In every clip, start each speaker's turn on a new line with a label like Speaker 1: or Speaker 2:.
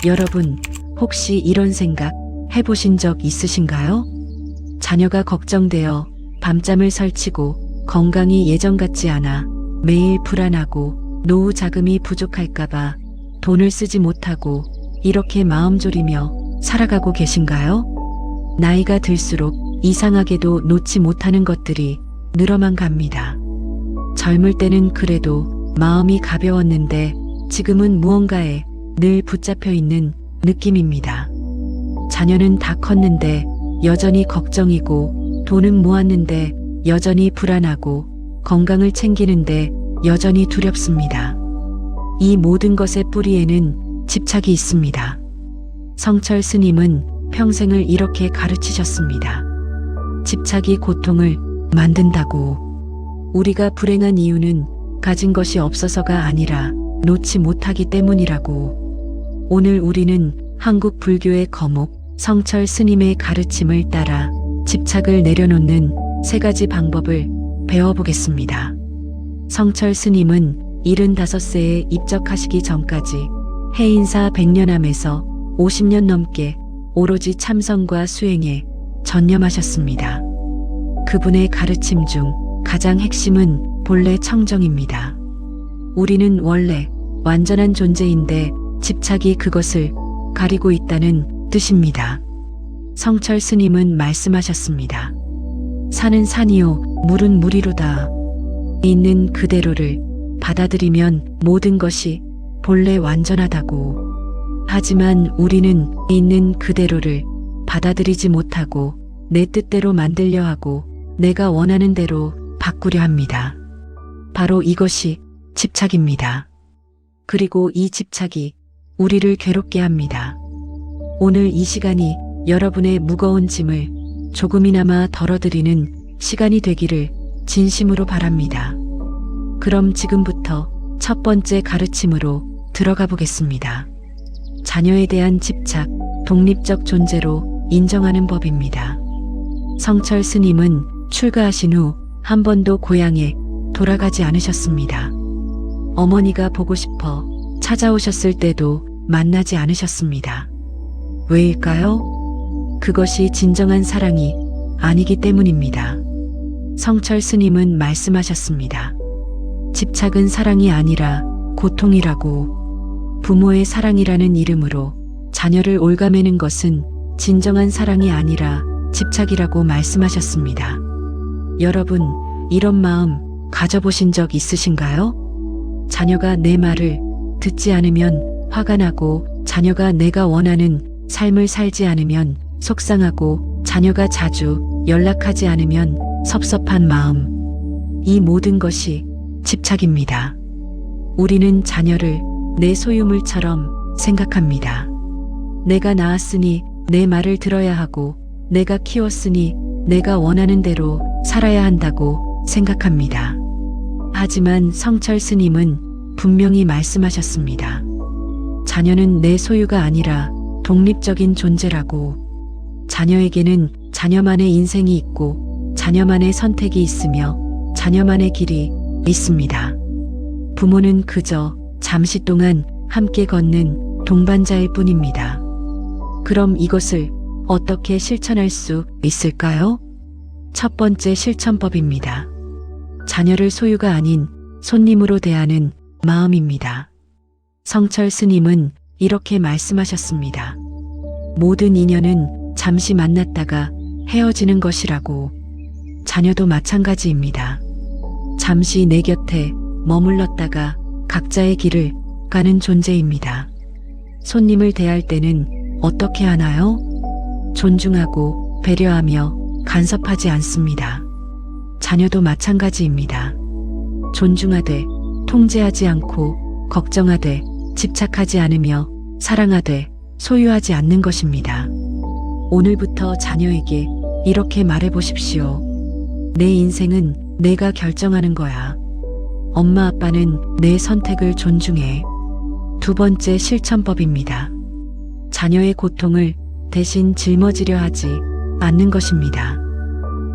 Speaker 1: 여러분, 혹시 이런 생각 해보신 적 있으신가요? 자녀가 걱정되어 밤잠을 설치고 건강이 예전 같지 않아 매일 불안하고 노후 자금이 부족할까봐 돈을 쓰지 못하고 이렇게 마음 졸이며 살아가고 계신가요? 나이가 들수록 이상하게도 놓지 못하는 것들이 늘어만 갑니다. 젊을 때는 그래도 마음이 가벼웠는데 지금은 무언가에 늘 붙잡혀 있는 느낌입니다. 자녀는 다 컸는데 여전히 걱정이고 돈은 모았는데 여전히 불안하고 건강을 챙기는데 여전히 두렵습니다. 이 모든 것의 뿌리에는 집착이 있습니다. 성철 스님은 평생을 이렇게 가르치셨습니다. 집착이 고통을 만든다고. 우리가 불행한 이유는 가진 것이 없어서가 아니라 놓지 못하기 때문이라고. 오늘 우리는 한국 불교의 거목 성철 스님의 가르침을 따라 집착을 내려놓는 3가지 방법을 배워보겠습니다. 성철 스님은 75세에 입적하시기 전까지 해인사 백년암에서 50년 넘게 오로지 참선과 수행에 전념하셨습니다. 그분의 가르침 중 가장 핵심은 본래 청정입니다. 우리는 원래 완전한 존재인데 집착이 그것을 가리고 있다는 뜻입니다. 성철 스님은 말씀하셨습니다. 산은 산이요, 물은 물이로다. 있는 그대로를 받아들이면 모든 것이 본래 완전하다고. 하지만 우리는 있는 그대로를 받아들이지 못하고 내 뜻대로 만들려 하고 내가 원하는 대로 바꾸려 합니다. 바로 이것이 집착입니다. 그리고 이 집착이 우리를 괴롭게 합니다. 오늘 이 시간이 여러분의 무거운 짐을 조금이나마 덜어드리는 시간이 되기를 진심으로 바랍니다. 그럼 지금부터 첫 번째 가르침으로 들어가 보겠습니다. 자녀에 대한 집착, 독립적 존재로 인정하는 법입니다. 성철 스님은 출가하신 후 한 번도 고향에 돌아가지 않으셨습니다. 어머니가 보고 싶어 찾아오셨을 때도 만나지 않으셨습니다. 왜일까요? 그것이 진정한 사랑이 아니기 때문입니다. 성철 스님은 말씀하셨습니다. 집착은 사랑이 아니라 고통이라고. 부모의 사랑이라는 이름으로 자녀를 올가매는 것은 진정한 사랑이 아니라 집착이라고 말씀하셨습니다. 여러분, 이런 마음 가져보신 적 있으신가요? 자녀가 내 말을 듣지 않으면 화가 나고, 자녀가 내가 원하는 삶을 살지 않으면 속상하고, 자녀가 자주 연락하지 않으면 섭섭한 마음. 이 모든 것이 집착입니다. 우리는 자녀를 내 소유물처럼 생각합니다. 내가 낳았으니 내 말을 들어야 하고, 내가 키웠으니 내가 원하는 대로 살아야 한다고 생각합니다. 하지만 성철 스님은 분명히 말씀하셨습니다. 자녀는 내 소유가 아니라 독립적인 존재라고. 자녀에게는 자녀만의 인생이 있고 자녀만의 선택이 있으며 자녀만의 길이 있습니다. 부모는 그저 잠시 동안 함께 걷는 동반자일 뿐입니다. 그럼 이것을 어떻게 실천할 수 있을까요? 첫 번째 실천법입니다. 자녀를 소유가 아닌 손님으로 대하는 마음입니다. 성철 스님은 이렇게 말씀하셨습니다. 모든 인연은 잠시 만났다가 헤어지는 것이라고. 자녀도 마찬가지입니다. 잠시 내 곁에 머물렀다가 각자의 길을 가는 존재입니다. 손님을 대할 때는 어떻게 하나요? 존중하고 배려하며 간섭하지 않습니다. 자녀도 마찬가지입니다. 존중하되 통제하지 않고 걱정하되 집착하지 않으며 사랑하되 소유하지 않는 것입니다. 오늘부터 자녀에게 이렇게 말해보십시오. 내 인생은 내가 결정하는 거야. 엄마 아빠는 내 선택을 존중해. 두 번째 실천법입니다. 자녀의 고통을 대신 짊어지려 하지 않는 것입니다.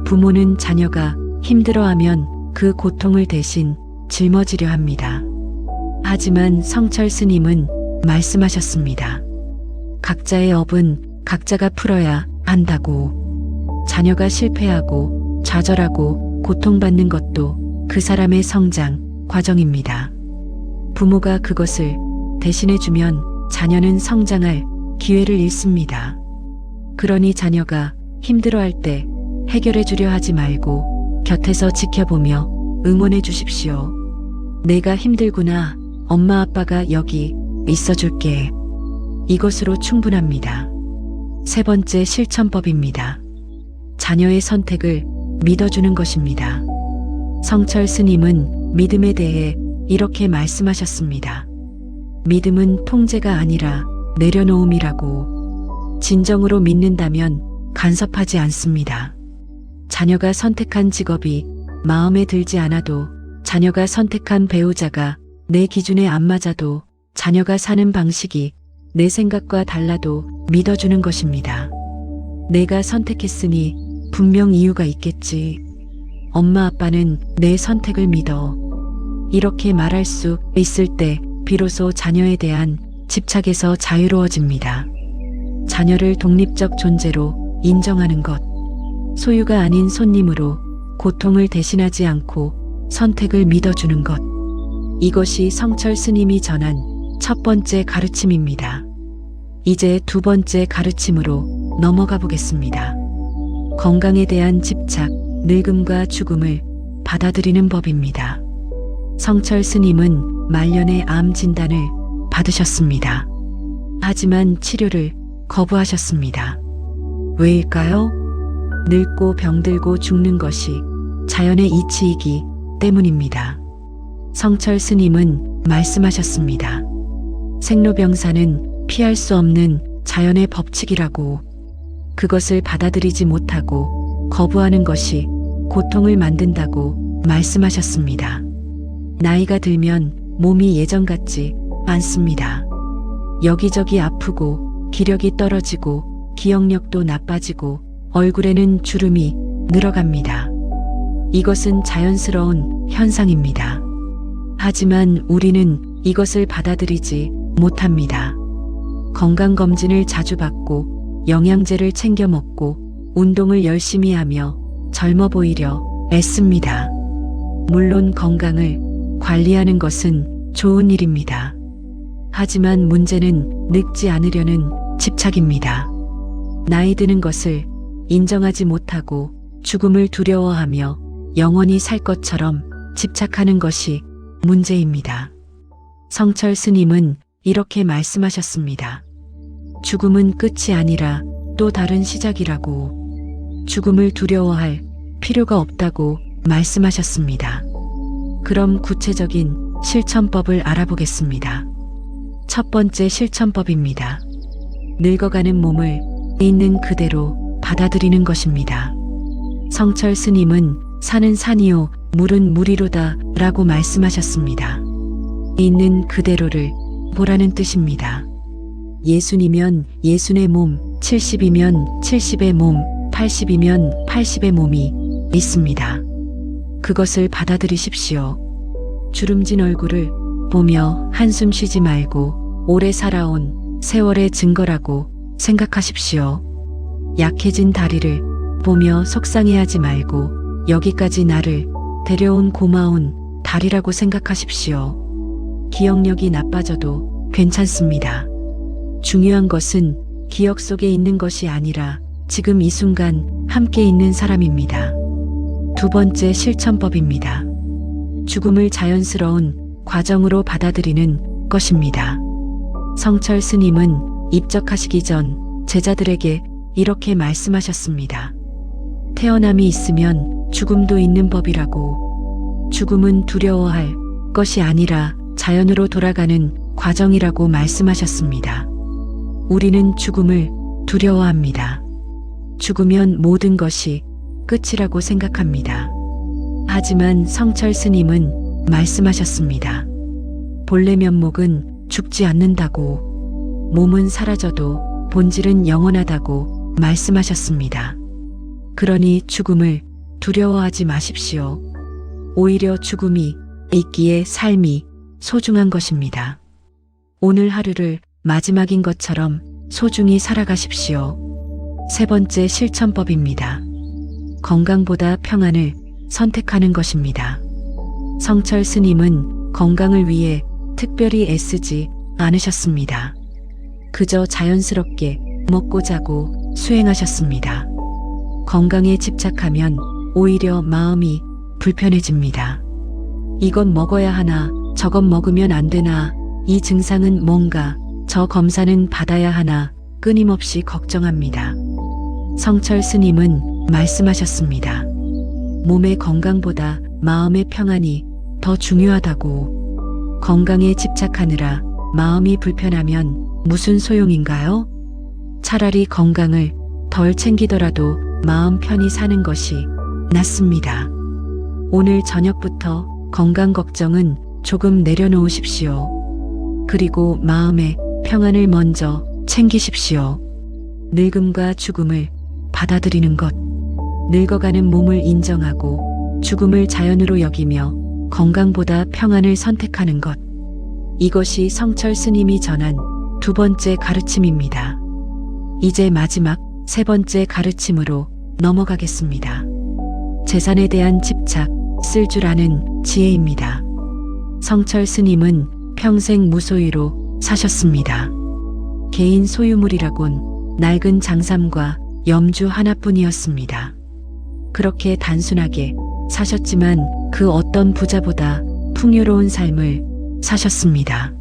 Speaker 1: 부모는 자녀가 힘들어하면 그 고통을 대신 짊어지려 합니다. 하지만 성철 스님은 말씀하셨습니다. 각자의 업은 각자가 풀어야 한다고. 자녀가 실패하고 좌절하고 고통받는 것도 그 사람의 성장 과정입니다. 부모가 그것을 대신해주면 자녀는 성장할 기회를 잃습니다. 그러니 자녀가 힘들어할 때 해결해 주려 하지 말고 곁에서 지켜보며 응원해 주십시오. 내가 힘들구나. 엄마 아빠가 여기 있어 줄게. 이것으로 충분합니다. 세 번째 실천법입니다. 자녀의 선택을 믿어주는 것입니다. 성철 스님은 믿음에 대해 이렇게 말씀하셨습니다. 믿음은 통제가 아니라 내려놓음이라고. 진정으로 믿는다면 간섭하지 않습니다. 자녀가 선택한 직업이 마음에 들지 않아도, 자녀가 선택한 배우자가 내 기준에 안 맞아도, 자녀가 사는 방식이 내 생각과 달라도 믿어주는 것입니다. 내가 선택했으니 분명 이유가 있겠지. 엄마 아빠는 내 선택을 믿어. 이렇게 말할 수 있을 때 비로소 자녀에 대한 집착에서 자유로워집니다. 자녀를 독립적 존재로 인정하는 것, 소유가 아닌 손님으로 고통을 대신하지 않고 선택을 믿어주는 것, 이것이 성철 스님이 전한 첫 번째 가르침입니다. 이제 두 번째 가르침으로 넘어가 보겠습니다. 건강에 대한 집착, 늙음과 죽음을 받아들이는 법입니다. 성철 스님은 말년에 암 진단을 받으셨습니다. 하지만 치료를 거부하셨습니다. 왜일까요? 늙고 병들고 죽는 것이 자연의 이치이기 때문입니다. 성철 스님은 말씀하셨습니다. 생로병사는 피할 수 없는 자연의 법칙이라고. 그것을 받아들이지 못하고 거부하는 것이 고통을 만든다고 말씀하셨습니다. 나이가 들면 몸이 예전 같지 않습니다. 여기저기 아프고 기력이 떨어지고 기억력도 나빠지고 얼굴에는 주름이 늘어갑니다. 이것은 자연스러운 현상입니다. 하지만 우리는 이것을 받아들이지 못합니다. 건강검진을 자주 받고 영양제를 챙겨 먹고 운동을 열심히 하며 젊어 보이려 애씁니다. 물론 건강을 관리하는 것은 좋은 일입니다. 하지만 문제는 늙지 않으려는 집착입니다. 나이 드는 것을 인정하지 못하고 죽음을 두려워하며 영원히 살 것처럼 집착하는 것이 문제입니다. 성철 스님은 이렇게 말씀하셨습니다. 죽음은 끝이 아니라 또 다른 시작이라고. 죽음을 두려워할 필요가 없다고 말씀하셨습니다. 그럼 구체적인 실천법을 알아보겠습니다. 첫 번째 실천법입니다. 늙어가는 몸을 있는 그대로 받아들이는 것입니다. 성철 스님은 산은 산이요 물은 물이로다 라고 말씀하셨습니다. 있는 그대로를 보라는 뜻입니다. 60이면 60의 몸, 70이면 70의 몸, 80이면 80의 몸이 있습니다. 그것을 받아들이십시오. 주름진 얼굴을 보며 한숨 쉬지 말고 오래 살아온 세월의 증거라고 생각하십시오. 약해진 다리를 보며 속상해하지 말고 여기까지 나를 데려온 고마운 다리라고 생각하십시오. 기억력이 나빠져도 괜찮습니다. 중요한 것은 기억 속에 있는 것이 아니라 지금 이 순간 함께 있는 사람입니다. 두 번째 실천법입니다. 죽음을 자연스러운 과정으로 받아들이는 것입니다. 성철 스님은 입적하시기 전 제자들에게 이렇게 말씀하셨습니다. 태어남이 있으면 죽음도 있는 법이라고. 죽음은 두려워할 것이 아니라 자연으로 돌아가는 과정이라고 말씀하셨습니다. 우리는 죽음을 두려워합니다. 죽으면 모든 것이 끝이라고 생각합니다. 하지만 성철 스님은 말씀하셨습니다. 본래 면목은 죽지 않는다고. 몸은 사라져도 본질은 영원하다고 말씀하셨습니다. 그러니 죽음을 두려워하지 마십시오. 오히려 죽음이 있기에 삶이 소중한 것입니다. 오늘 하루를 마지막인 것처럼 소중히 살아가십시오. 세 번째 실천법입니다. 건강보다 평안을 선택하는 것입니다. 성철 스님은 건강을 위해 특별히 애쓰지 않으셨습니다. 그저 자연스럽게 먹고 자고 수행하셨습니다. 건강에 집착하면 오히려 마음이 불편해집니다. 이것 먹어야 하나, 저것 먹으면 안 되나, 이 증상은 뭔가, 저 검사는 받아야 하나, 끊임없이 걱정합니다. 성철 스님은 말씀하셨습니다. 몸의 건강보다 마음의 평안이 더 중요하다고. 건강에 집착하느라 마음이 불편하면 무슨 소용인가요? 차라리 건강을 덜 챙기더라도 마음 편히 사는 것이 낫습니다. 오늘 저녁부터 건강 걱정은 조금 내려놓으십시오. 그리고 마음의 평안을 먼저 챙기십시오. 늙음과 죽음을 받아들이는 것. 늙어가는 몸을 인정하고 죽음을 자연으로 여기며 건강보다 평안을 선택하는 것. 이것이 성철 스님이 전한 두 번째 가르침입니다. 이제 마지막 세 번째 가르침으로 넘어가겠습니다. 재산에 대한 집착, 쓸 줄 아는 지혜입니다. 성철 스님은 평생 무소유로 사셨습니다. 개인 소유물이라곤 낡은 장삼과 염주 하나뿐이었습니다. 그렇게 단순하게 사셨지만 그 어떤 부자보다 풍요로운 삶을 사셨습니다.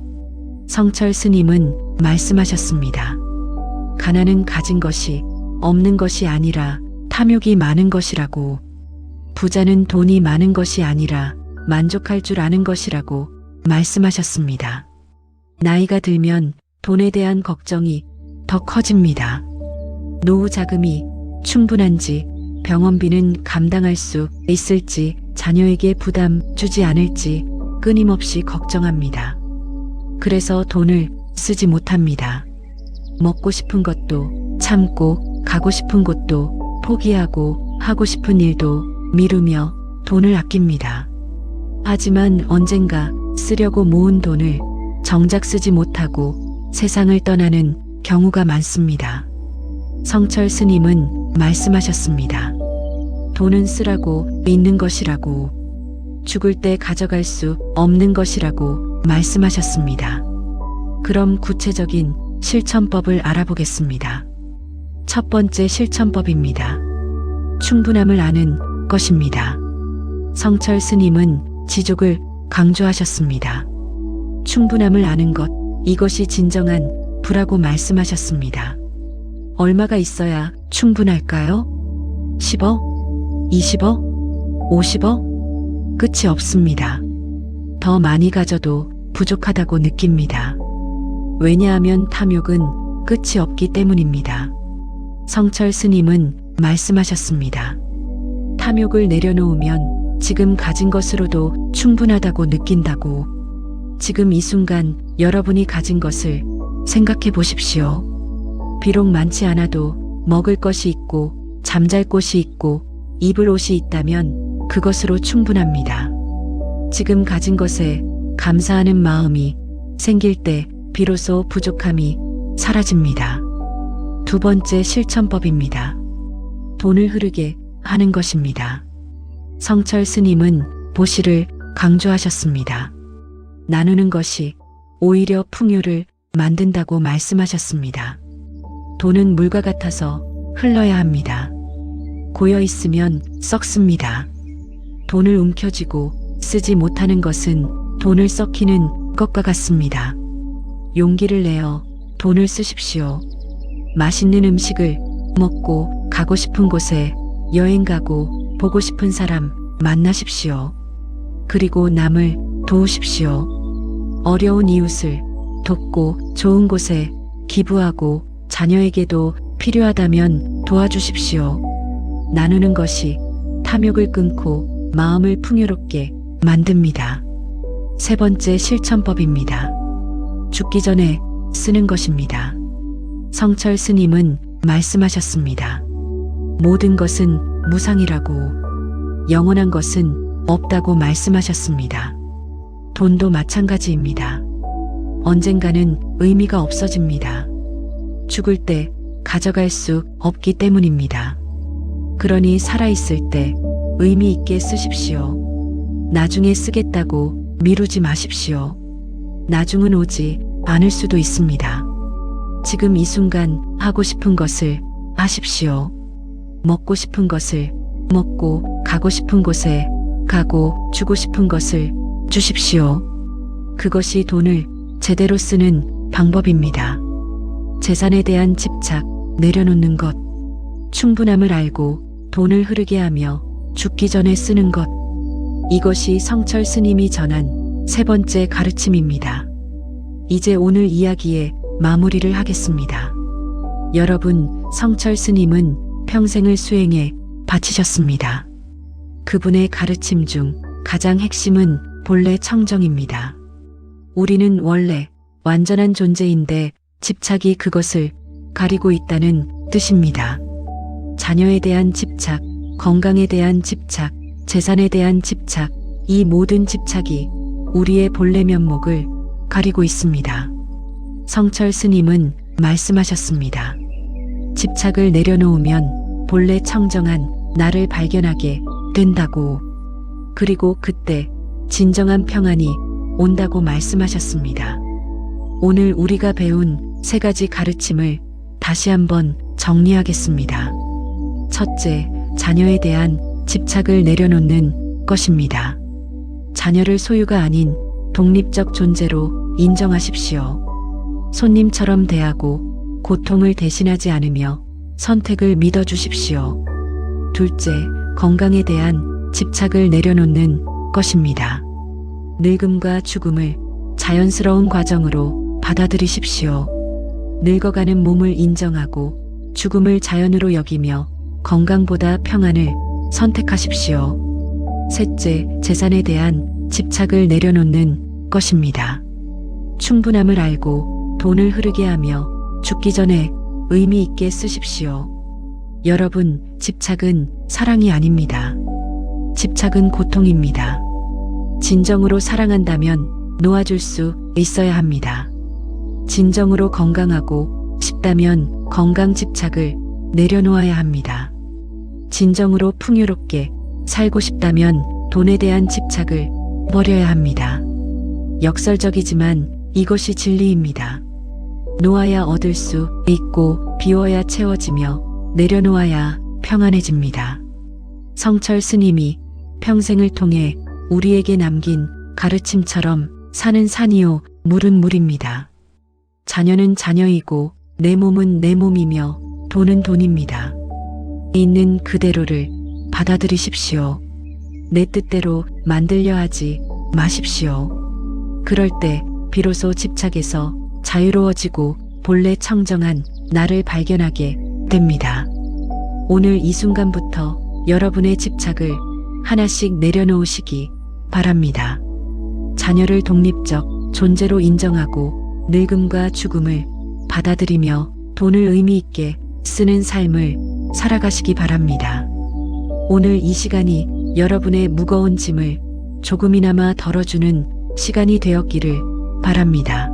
Speaker 1: 성철 스님은 말씀하셨습니다. 가난은 가진 것이 없는 것이 아니라 탐욕이 많은 것이라고. 부자는 돈이 많은 것이 아니라 만족할 줄 아는 것이라고 말씀하셨습니다. 나이가 들면 돈에 대한 걱정이 더 커집니다. 노후 자금이 충분한지, 병원비는 감당할 수 있을지, 자녀에게 부담 주지 않을지 끊임없이 걱정합니다. 그래서 돈을 쓰지 못합니다. 먹고 싶은 것도 참고, 가고 싶은 곳도 포기하고, 하고 싶은 일도 미루며 돈을 아낍니다. 하지만 언젠가 쓰려고 모은 돈을 정작 쓰지 못하고 세상을 떠나는 경우가 많습니다. 성철 스님은 말씀하셨습니다. 돈은 쓰라고 있는 것이라고, 죽을 때 가져갈 수 없는 것이라고 말씀하셨습니다. 그럼 구체적인 실천법을 알아보겠습니다. 첫 번째 실천법입니다. 충분함을 아는 것입니다. 성철 스님은 지족을 강조하셨습니다. 충분함을 아는 것, 이것이 진정한 부라고 말씀하셨습니다. 얼마가 있어야 충분할까요? 10억? 20억? 50억? 끝이 없습니다. 더 많이 가져도 부족하다고 느낍니다. 왜냐하면 탐욕은 끝이 없기 때문입니다. 성철 스님은 말씀하셨습니다. 탐욕을 내려놓으면 지금 가진 것으로도 충분하다고 느낀다고. 지금 이 순간 여러분이 가진 것을 생각해 보십시오. 비록 많지 않아도 먹을 것이 있고, 잠잘 곳이 있고, 입을 옷이 있다면 그것으로 충분합니다. 지금 가진 것에 감사하는 마음이 생길 때 비로소 부족함이 사라집니다. 두 번째 실천법입니다. 돈을 흐르게 하는 것입니다. 성철 스님은 보시를 강조하셨습니다. 나누는 것이 오히려 풍요를 만든다고 말씀하셨습니다. 돈은 물과 같아서 흘러야 합니다. 고여 있으면 썩습니다. 돈을 움켜쥐고 쓰지 못하는 것은 돈을 썩히는 것과 같습니다. 용기를 내어 돈을 쓰십시오. 맛있는 음식을 먹고, 가고 싶은 곳에 여행 가고, 보고 싶은 사람 만나십시오. 그리고 남을 도우십시오. 어려운 이웃을 돕고, 좋은 곳에 기부하고, 자녀에게도 필요하다면 도와주십시오. 나누는 것이 탐욕을 끊고 마음을 풍요롭게 만듭니다. 세 번째 실천법입니다. 죽기 전에 쓰는 것입니다. 성철 스님은 말씀하셨습니다. 모든 것은 무상이라고, 영원한 것은 없다고 말씀하셨습니다. 돈도 마찬가지입니다. 언젠가는 의미가 없어집니다. 죽을 때 가져갈 수 없기 때문입니다. 그러니 살아있을 때 의미 있게 쓰십시오. 나중에 쓰겠다고 미루지 마십시오. 나중은 오지 않을 수도 있습니다. 지금 이 순간 하고 싶은 것을 하십시오. 먹고 싶은 것을 먹고, 가고 싶은 곳에 가고, 주고 싶은 것을 주십시오. 그것이 돈을 제대로 쓰는 방법입니다. 재산에 대한 집착 내려놓는 것, 충분함을 알고 돈을 흐르게 하며 죽기 전에 쓰는 것, 이것이 성철 스님이 전한 세 번째 가르침입니다. 이제 오늘 이야기의 마무리를 하겠습니다. 여러분, 성철 스님은 평생을 수행에 바치셨습니다. 그분의 가르침 중 가장 핵심은 본래 청정입니다. 우리는 원래 완전한 존재인데 집착이 그것을 가리고 있다는 뜻입니다. 자녀에 대한 집착, 건강에 대한 집착, 재산에 대한 집착, 이 모든 집착이 우리의 본래 면목을 가리고 있습니다. 성철 스님은 말씀하셨습니다. 집착을 내려놓으면 본래 청정한 나를 발견하게 된다고. 그리고 그때 진정한 평안이 온다고 말씀하셨습니다. 오늘 우리가 배운 세 가지 가르침을 다시 한번 정리하겠습니다. 첫째, 자녀에 대한 집착을 내려놓는 것입니다. 자녀를 소유가 아닌 독립적 존재로 인정하십시오. 손님처럼 대하고 고통을 대신하지 않으며 선택을 믿어주십시오. 둘째, 건강에 대한 집착을 내려놓는 것입니다. 늙음과 죽음을 자연스러운 과정으로 받아들이십시오. 늙어가는 몸을 인정하고 죽음을 자연으로 여기며 건강보다 평안을 선택하십시오. 셋째, 재산에 대한 집착을 내려놓는 것입니다. 충분함을 알고 돈을 흐르게 하며 죽기 전에 의미 있게 쓰십시오. 여러분, 집착은 사랑이 아닙니다. 집착은 고통입니다. 진정으로 사랑한다면 놓아줄 수 있어야 합니다. 진정으로 건강하고 싶다면 건강 집착을 내려놓아야 합니다. 진정으로 풍요롭게 살고 싶다면 돈에 대한 집착을 버려야 합니다. 역설적이지만 이것이 진리입니다. 놓아야 얻을 수 있고 비워야 채워지며 내려놓아야 평안해집니다. 성철 스님이 평생을 통해 우리에게 남긴 가르침처럼 산은 산이요, 물은 물입니다. 자녀는 자녀이고 내 몸은 내 몸이며 돈은 돈입니다. 있는 그대로를 받아들이십시오. 내 뜻대로 만들려 하지 마십시오. 그럴 때 비로소 집착에서 자유로워지고 본래 청정한 나를 발견하게 됩니다. 오늘 이 순간부터 여러분의 집착을 하나씩 내려놓으시기 바랍니다. 자녀를 독립적 존재로 인정하고 늙음과 죽음을 받아들이며 돈을 의미 있게 쓰는 삶을 살아가시기 바랍니다. 오늘 이 시간이 여러분의 무거운 짐을 조금이나마 덜어주는 시간이 되었기를 바랍니다.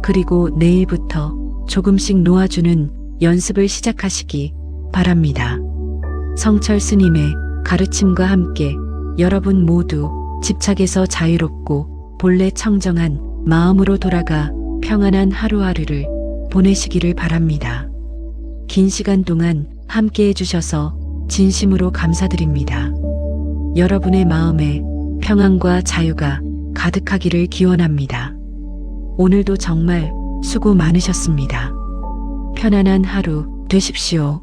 Speaker 1: 그리고 내일부터 조금씩 놓아주는 연습을 시작하시기 바랍니다. 성철 스님의 가르침과 함께 여러분 모두 집착에서 자유롭고 본래 청정한 마음으로 돌아가 평안한 하루하루를 보내시기를 바랍니다. 긴 시간 동안 함께 해주셔서 진심으로 감사드립니다. 여러분의 마음에 평안과 자유가 가득하기를 기원합니다. 오늘도 정말 수고 많으셨습니다. 편안한 하루 되십시오.